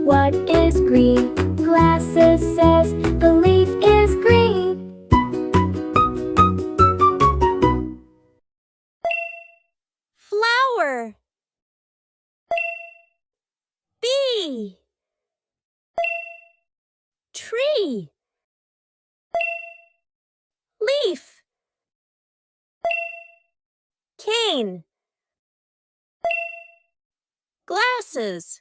what is green? Glasses says, the leaf is green. Flower. Bee. Tree. Leaf. Cane. Glasses.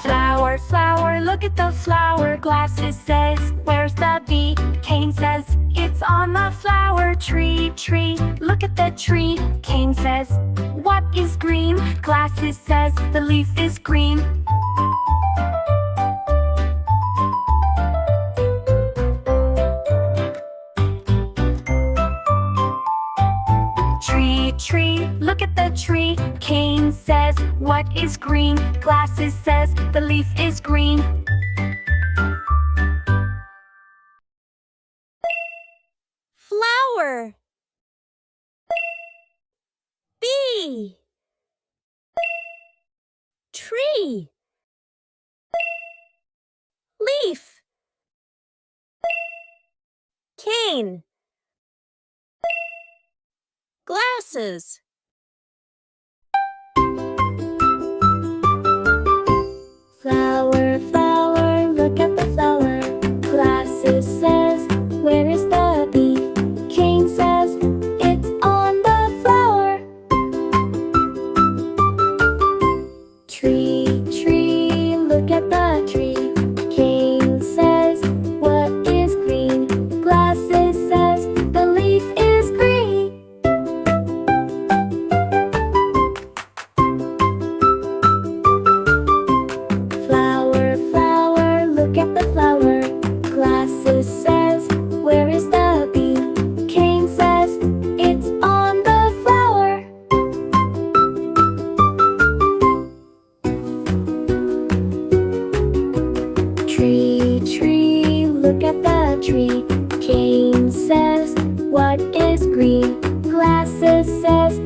Flower, flower, look at the flower. Glasses says, where's the bee? Cane says, it's on the flower tree. Tree, look at the tree. Cane says, what is green? Glasses says, the leaf is green. Tree, tree, look at the tree. Cane says, what is green? Glasses says, the leaf is green. Flower. Bee. Tree. Leaf. Cane. Glasses. Flower, flower, look at the flower. Glasses says, where is the bee? Cane says, it's on the flower. Tree, tree, look at the tree. Cane says, what is green? Glasses says, the leaf is green. Flower, flower, look at the flower. Glasses says, where is the bee? Cane says, it's on the flower. Tree, tree, look at the tree. Cane says, what is green? Glasses says,